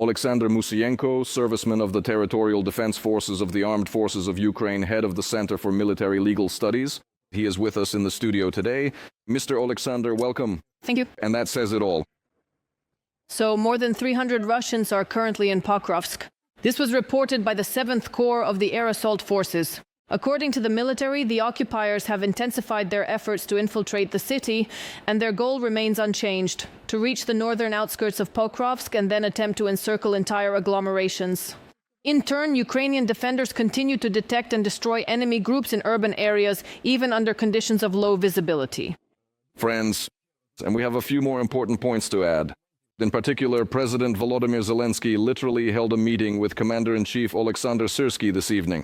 Oleksandr Musiienko, serviceman of the Territorial Defense Forces of the Armed Forces of Ukraine, head of the Center for Military Legal Studies. He is with us in the studio today. Mr. Oleksandr, welcome. Thank you. And that says it all. So more than 300 Russians are currently in Pokrovsk. This was reported by the 7th Corps of the Air Assault Forces. According to the military, the occupiers have intensified their efforts to infiltrate the city, and their goal remains unchanged: to reach the northern outskirts of Pokrovsk and then attempt to encircle entire agglomerations. In turn, Ukrainian defenders continue to detect and destroy enemy groups in urban areas, even under conditions of low visibility. Friends, and we have a few more important points to add. In particular, President Volodymyr Zelensky literally held a meeting with Commander-in-Chief Oleksandr Syrsky this evening.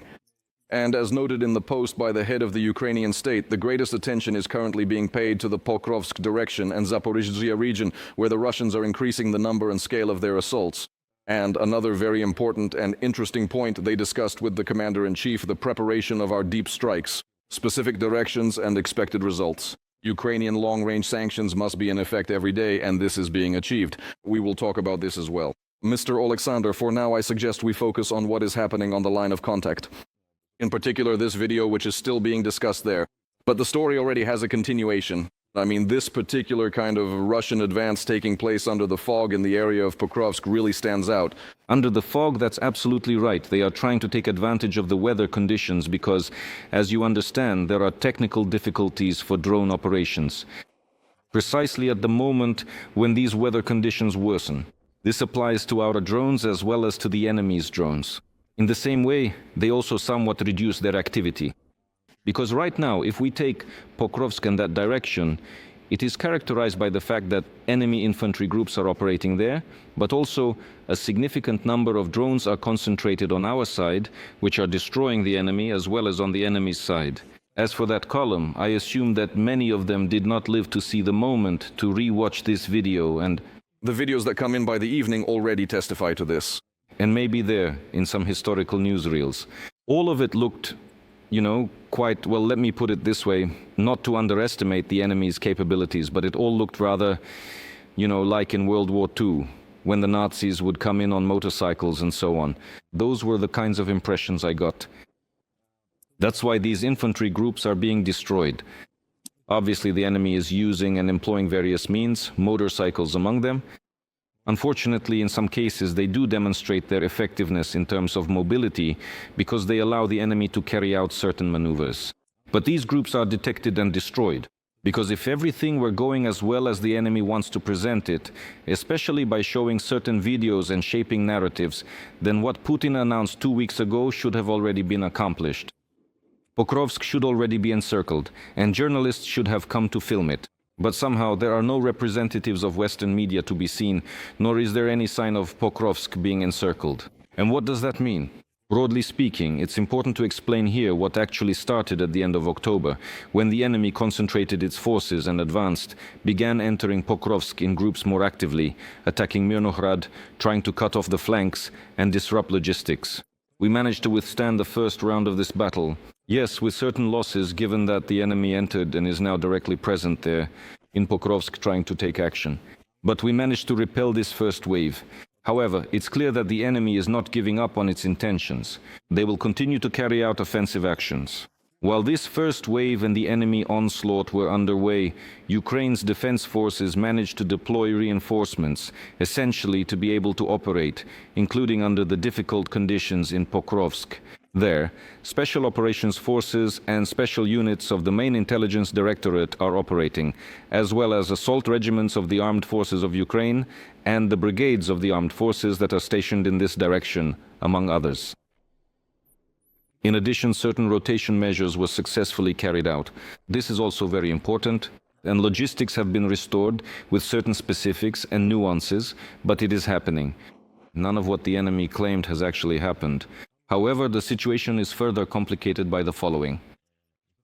And as noted in the post by the head of the Ukrainian state, the greatest attention is currently being paid to the Pokrovsk direction and Zaporizhzhia region, where the Russians are increasing the number and scale of their assaults. And another very important and interesting point, they discussed with the Commander-in-Chief the preparation of our deep strikes, specific directions and expected results. Ukrainian long-range sanctions must be in effect every day, and this is being achieved. We will talk about this as well. Mr. Oleksandr, for now I suggest we focus on what is happening on the line of contact. In particular, this video, which is still being discussed there. But the story already has a continuation. I mean, this particular kind of Russian advance taking place under the fog in the area of Pokrovsk really stands out. Under the fog, that's absolutely right. They are trying to take advantage of the weather conditions because, as you understand, there are technical difficulties for drone operations. Precisely at the moment when these weather conditions worsen. This applies to our drones as well as to the enemy's drones. In the same way, they also somewhat reduce their activity. Because right now, if we take Pokrovsk in that direction, it is characterized by the fact that enemy infantry groups are operating there, but also a significant number of drones are concentrated on our side, which are destroying the enemy as well as on the enemy's side. As for that column, I assume that many of them did not live to see the moment to re-watch this video, and the videos that come in by the evening already testify to this. And maybe there, in some historical newsreels. All of it looked, quite, well, let me put it this way, not to underestimate the enemy's capabilities, but it all looked rather, like in World War II, when the Nazis would come in on motorcycles and so on. Those were the kinds of impressions I got. That's why these infantry groups are being destroyed. Obviously, the enemy is using and employing various means, motorcycles among them. Unfortunately, in some cases, they do demonstrate their effectiveness in terms of mobility because they allow the enemy to carry out certain maneuvers. But these groups are detected and destroyed, because if everything were going as well as the enemy wants to present it, especially by showing certain videos and shaping narratives, then what Putin announced 2 weeks ago should have already been accomplished. Pokrovsk should already be encircled, and journalists should have come to film it. But somehow there are no representatives of Western media to be seen, nor is there any sign of Pokrovsk being encircled. And what does that mean? Broadly speaking, it's important to explain here what actually started at the end of October, when the enemy concentrated its forces and advanced, began entering Pokrovsk in groups more actively, attacking Mirnohrad, trying to cut off the flanks and disrupt logistics. We managed to withstand the first round of this battle. Yes, with certain losses, given that the enemy entered and is now directly present there, in Pokrovsk trying to take action. But we managed to repel this first wave. However, it's clear that the enemy is not giving up on its intentions. They will continue to carry out offensive actions. While this first wave and the enemy onslaught were underway, Ukraine's defense forces managed to deploy reinforcements, essentially to be able to operate, including under the difficult conditions in Pokrovsk. There, Special Operations Forces and special units of the main intelligence directorate are operating, as well as assault regiments of the Armed Forces of Ukraine and the brigades of the armed forces that are stationed in this direction, among others. In addition, certain rotation measures were successfully carried out. This is also very important, and logistics have been restored with certain specifics and nuances, but it is happening. None of what the enemy claimed has actually happened. However, the situation is further complicated by the following.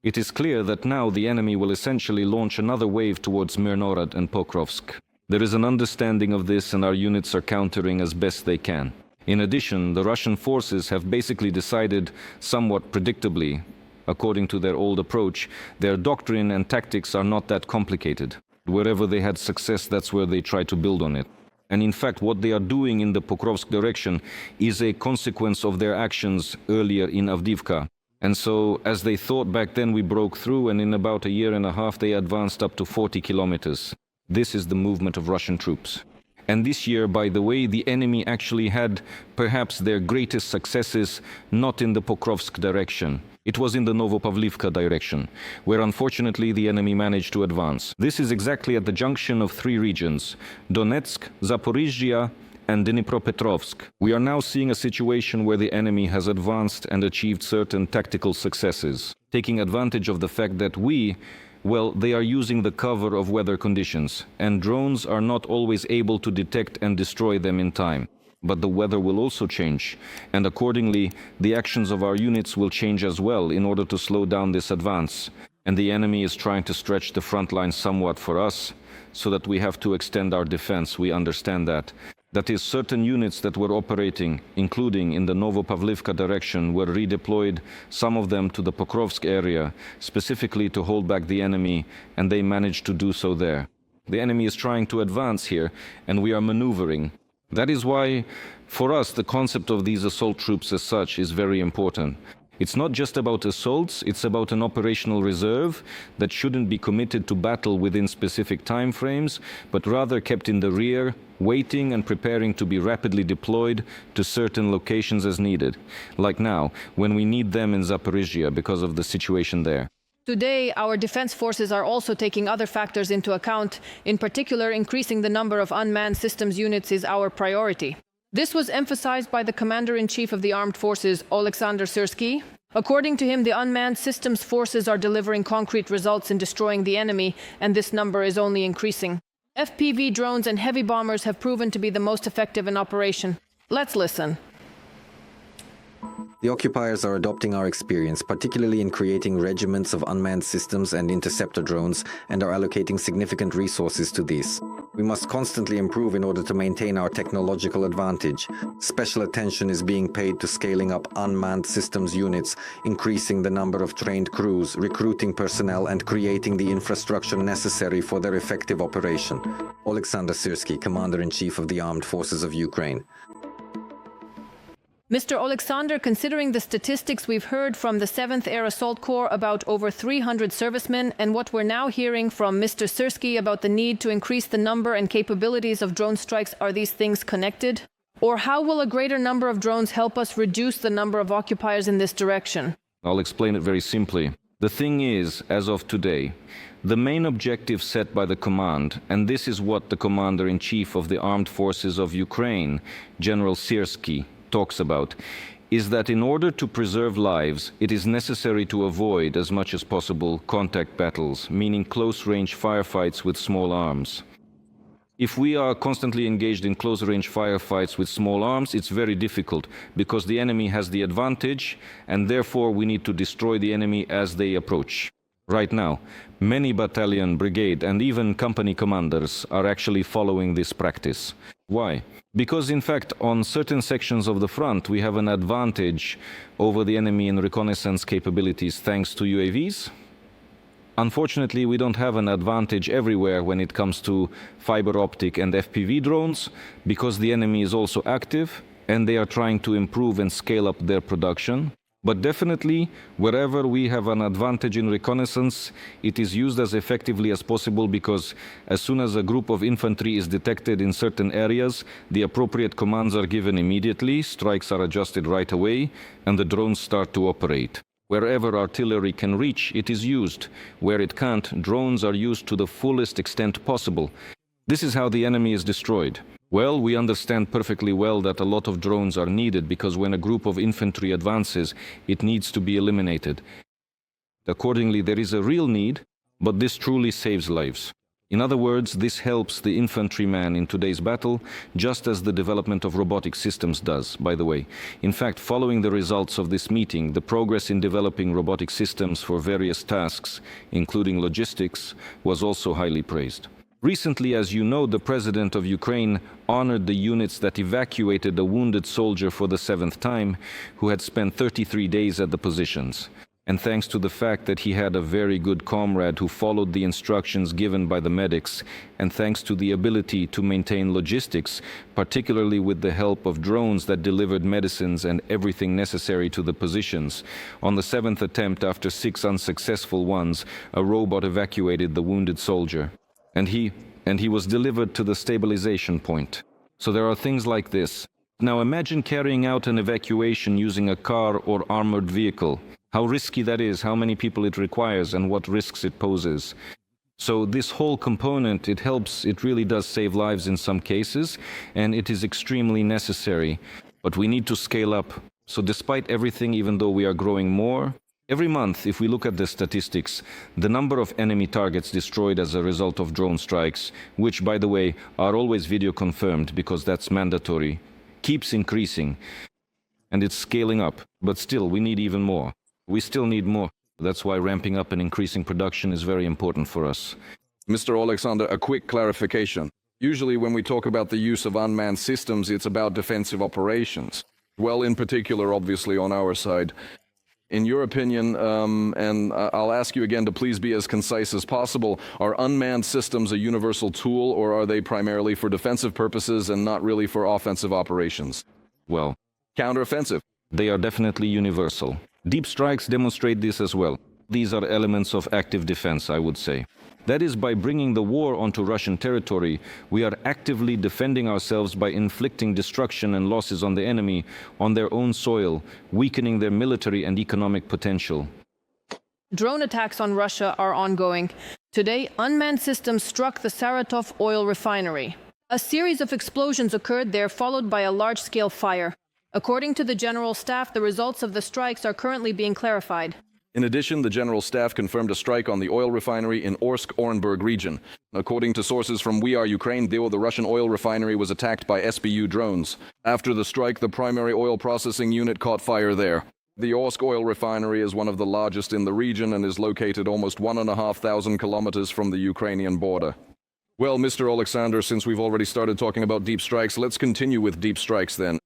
It is clear that now the enemy will essentially launch another wave towards Mirnohrad and Pokrovsk. There is an understanding of this, and our units are countering as best they can. In addition, the Russian forces have basically decided, somewhat predictably, according to their old approach, their doctrine and tactics are not that complicated. Wherever they had success, that's where they try to build on it. And in fact, what they are doing in the Pokrovsk direction is a consequence of their actions earlier in Avdiivka. And so, as they thought back then, we broke through, and in about a year and a half, they advanced up to 40 kilometers. This is the movement of Russian troops. And this year, by the way, the enemy actually had perhaps their greatest successes not in the Pokrovsk direction. It was in the Novopavlivka direction, where unfortunately the enemy managed to advance. This is exactly at the junction of three regions: Donetsk, Zaporizhia, and Dnipropetrovsk. We are now seeing a situation where the enemy has advanced and achieved certain tactical successes, taking advantage of the fact that they are using the cover of weather conditions, and drones are not always able to detect and destroy them in time. But the weather will also change, and accordingly, the actions of our units will change as well in order to slow down this advance. And the enemy is trying to stretch the front line somewhat for us, so that we have to extend our defense. We understand that. That is, certain units that were operating, including in the Novopavlivka direction, were redeployed, some of them to the Pokrovsk area, specifically to hold back the enemy, and they managed to do so there. The enemy is trying to advance here, and we are maneuvering. That is why, for us, the concept of these assault troops as such is very important. It's not just about assaults, it's about an operational reserve that shouldn't be committed to battle within specific time frames, but rather kept in the rear, waiting and preparing to be rapidly deployed to certain locations as needed. Like now, when we need them in Zaporizhia because of the situation there. Today, our defense forces are also taking other factors into account. In particular, increasing the number of unmanned systems units is our priority. This was emphasized by the Commander-in-Chief of the Armed Forces, Oleksandr Musiienko. According to him, the unmanned systems forces are delivering concrete results in destroying the enemy, and this number is only increasing. FPV drones and heavy bombers have proven to be the most effective in operation. Let's listen. The occupiers are adopting our experience, particularly in creating regiments of unmanned systems and interceptor drones, and are allocating significant resources to these. We must constantly improve in order to maintain our technological advantage. Special attention is being paid to scaling up unmanned systems units, increasing the number of trained crews, recruiting personnel, and creating the infrastructure necessary for their effective operation. Oleksandr Musiienko, Commander-in-Chief of the Armed Forces of Ukraine. Mr. Oleksandr, considering the statistics we've heard from the 7th Air Assault Corps about over 300 servicemen, and what we're now hearing from Mr. Musiienko about the need to increase the number and capabilities of drone strikes, are these things connected? Or how will a greater number of drones help us reduce the number of occupiers in this direction? I'll explain it very simply. The thing is, as of today, the main objective set by the command, and this is what the Commander-in-Chief of the Armed Forces of Ukraine, General Syrskyi, talks about, is that in order to preserve lives, it is necessary to avoid as much as possible contact battles, meaning close-range firefights with small arms. If we are constantly engaged in close-range firefights with small arms, it's very difficult because the enemy has the advantage, and therefore we need to destroy the enemy as they approach. Right now, many battalion, brigade, and even company commanders are actually following this practice. Why? Because, in fact, on certain sections of the front, we have an advantage over the enemy in reconnaissance capabilities thanks to UAVs. Unfortunately, we don't have an advantage everywhere when it comes to fiber optic and FPV drones, because the enemy is also active and they are trying to improve and scale up their production. But definitely, wherever we have an advantage in reconnaissance, it is used as effectively as possible, because as soon as a group of infantry is detected in certain areas, the appropriate commands are given immediately, strikes are adjusted right away, and the drones start to operate. Wherever artillery can reach, it is used. Where it can't, drones are used to the fullest extent possible. This is how the enemy is destroyed. Well, we understand perfectly well that a lot of drones are needed, because when a group of infantry advances, it needs to be eliminated. Accordingly, there is a real need, but this truly saves lives. In other words, this helps the infantryman in today's battle, just as the development of robotic systems does, by the way. In fact, following the results of this meeting, the progress in developing robotic systems for various tasks, including logistics, was also highly praised. Recently, as you know, the President of Ukraine honored the units that evacuated a wounded soldier for the 7th time, who had spent 33 days at the positions. And thanks to the fact that he had a very good comrade who followed the instructions given by the medics, and thanks to the ability to maintain logistics, particularly with the help of drones that delivered medicines and everything necessary to the positions, on the seventh attempt after 6 unsuccessful ones, a robot evacuated the wounded soldier. And he was delivered to the stabilization point. So there are things like this. Now imagine carrying out an evacuation using a car or armored vehicle. How risky that is, how many people it requires, and what risks it poses. So this whole component, it helps, it really does save lives in some cases, and it is extremely necessary. But we need to scale up. So despite everything, even though we are growing more, every month, if we look at the statistics, the number of enemy targets destroyed as a result of drone strikes, which, by the way, are always video confirmed because that's mandatory, keeps increasing. And it's scaling up. But still, we need even more. We still need more. That's why ramping up and increasing production is very important for us. Mr. Oleksandr, a quick clarification. Usually when we talk about the use of unmanned systems, it's about defensive operations. Well, in particular, obviously, on our side. In your opinion, and I'll ask you again to please be as concise as possible, are unmanned systems a universal tool, or are they primarily for defensive purposes and not really for offensive operations? Well, counteroffensive. They are definitely universal. Deep strikes demonstrate this as well. These are elements of active defense, I would say. That is, by bringing the war onto Russian territory, we are actively defending ourselves by inflicting destruction and losses on the enemy on their own soil, weakening their military and economic potential. Drone attacks on Russia are ongoing. Today, unmanned systems struck the Saratov oil refinery. A series of explosions occurred there, followed by a large-scale fire. According to the General Staff, the results of the strikes are currently being clarified. In addition, the General Staff confirmed a strike on the oil refinery in Orsk-Orenburg region. According to sources from We Are Ukraine, the Russian oil refinery was attacked by SBU drones. After the strike, the primary oil processing unit caught fire there. The Orsk oil refinery is one of the largest in the region and is located almost 1,500 kilometers from the Ukrainian border. Well, Mr. Oleksandr, since we've already started talking about deep strikes, let's continue with deep strikes then.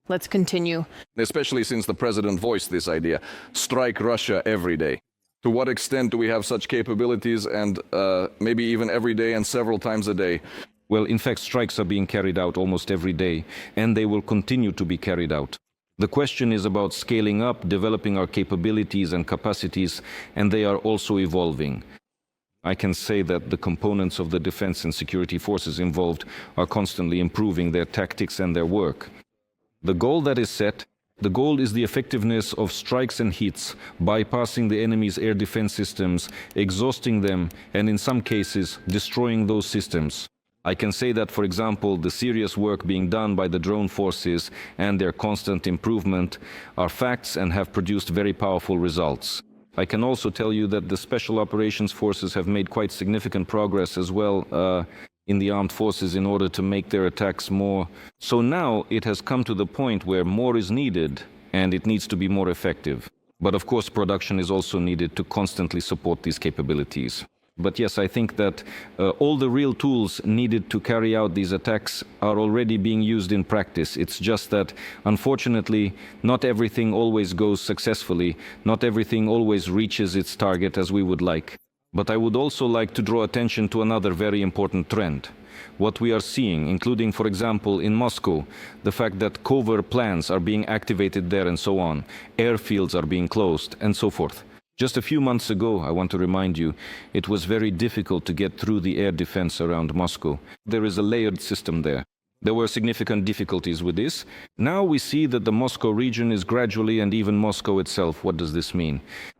Let's continue. Especially since the president voiced this idea, strike Russia every day. To what extent do we have such capabilities, and maybe even every day and several times a day? Well, in fact, strikes are being carried out almost every day, and they will continue to be carried out. The question is about scaling up, developing our capabilities and capacities, and they are also evolving. I can say that the components of the defense and security forces involved are constantly improving their tactics and their work. The goal that is set, the goal is the effectiveness of strikes and hits, bypassing the enemy's air defense systems, exhausting them, and in some cases, destroying those systems. I can say that, for example, the serious work being done by the drone forces and their constant improvement are facts and have produced very powerful results. I can also tell you that the Special Operations Forces have made quite significant progress as well in the armed forces in order to make their attacks more. So now it has come to the point where more is needed and it needs to be more effective. But of course, production is also needed to constantly support these capabilities. But yes, I think that all the real tools needed to carry out these attacks are already being used in practice. It's just that, unfortunately, not everything always goes successfully, not everything always reaches its target as we would like. But I would also like to draw attention to another very important trend. What we are seeing, including, for example, in Moscow, the fact that covert plans are being activated there and so on, airfields are being closed, and so forth. Just a few months ago, I want to remind you, it was very difficult to get through the air defense around Moscow. There is a layered system there. There were significant difficulties with this. Now we see that the Moscow region is gradually, and even Moscow itself, what does this mean?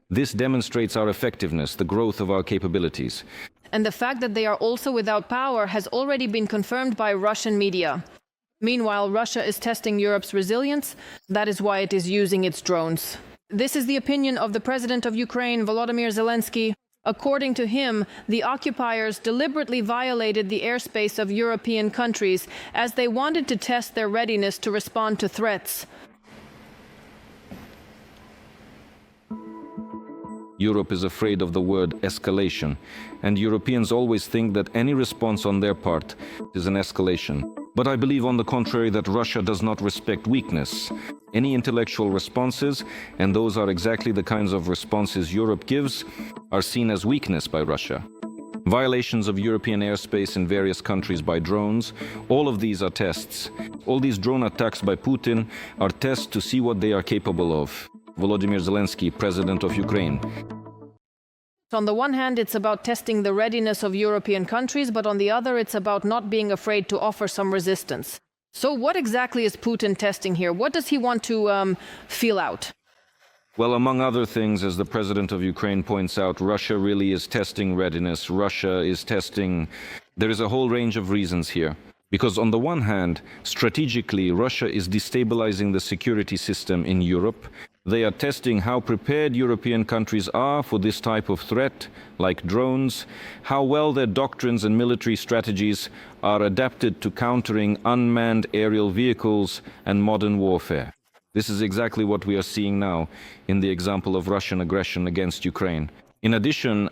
This demonstrates our effectiveness, the growth of our capabilities. And the fact that they are also without power has already been confirmed by Russian media. Meanwhile, Russia is testing Europe's resilience. That is why it is using its drones. This is the opinion of the President of Ukraine, Volodymyr Zelensky. According to him, the occupiers deliberately violated the airspace of European countries as they wanted to test their readiness to respond to threats. Europe is afraid of the word escalation, and Europeans always think that any response on their part is an escalation. But I believe, on the contrary, that Russia does not respect weakness. Any intellectual responses, and those are exactly the kinds of responses Europe gives, are seen as weakness by Russia. Violations of European airspace in various countries by drones, all of these are tests. All these drone attacks by Putin are tests to see what they are capable of. Volodymyr Zelensky, President of Ukraine. On the one hand, it's about testing the readiness of European countries, but on the other, it's about not being afraid to offer some resistance. So what exactly is Putin testing here? What does he want to feel out? Well, among other things, as the president of Ukraine points out, Russia really is testing readiness. Russia is testing... There is a whole range of reasons here. Because on the one hand, strategically, Russia is destabilizing the security system in Europe. They are testing how prepared European countries are for this type of threat, like drones, how well their doctrines and military strategies are adapted to countering unmanned aerial vehicles and modern warfare. This is exactly what we are seeing now in the example of Russian aggression against Ukraine. In addition,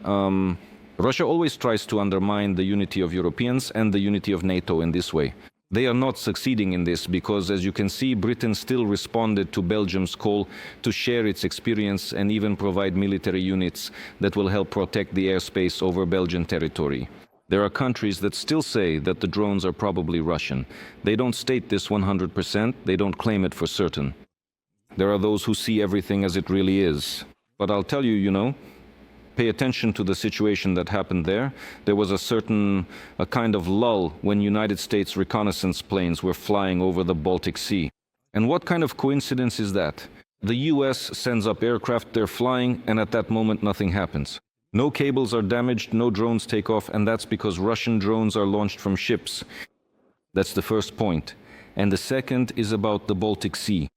Russia always tries to undermine the unity of Europeans and the unity of NATO in this way. They are not succeeding in this because, as you can see, Britain still responded to Belgium's call to share its experience and even provide military units that will help protect the airspace over Belgian territory. There are countries that still say that the drones are probably Russian. They don't state this 100%, they don't claim it for certain. There are those who see everything as it really is. But I'll tell you, pay attention to the situation that happened there. There was a kind of lull when United States reconnaissance planes were flying over the Baltic Sea. And what kind of coincidence is that? The US sends up aircraft, they're flying, and at that moment nothing happens. No cables are damaged, no drones take off, and that's because Russian drones are launched from ships. That's the first point. And the second is about the Baltic Sea.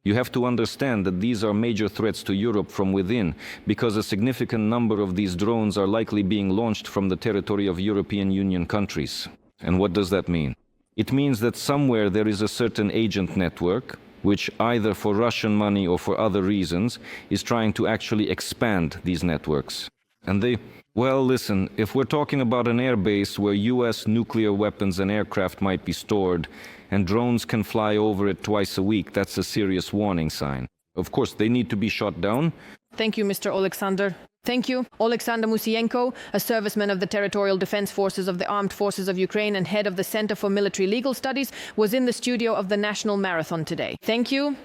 You have to understand that these are major threats to Europe from within, because a significant number of these drones are likely being launched from the territory of European Union countries. And what does that mean? It means that somewhere there is a certain agent network, which either for Russian money or for other reasons, is trying to actually expand these networks. And well, listen, if we're talking about an airbase where US nuclear weapons and aircraft might be stored, and drones can fly over it twice a week, that's a serious warning sign. Of course, they need to be shot down. Thank you, Mr. Oleksandr. Thank you. Oleksandr Musiienko, a serviceman of the Territorial Defense Forces of the Armed Forces of Ukraine and head of the Center for Military Legal Studies, was in the studio of the National Marathon today. Thank you.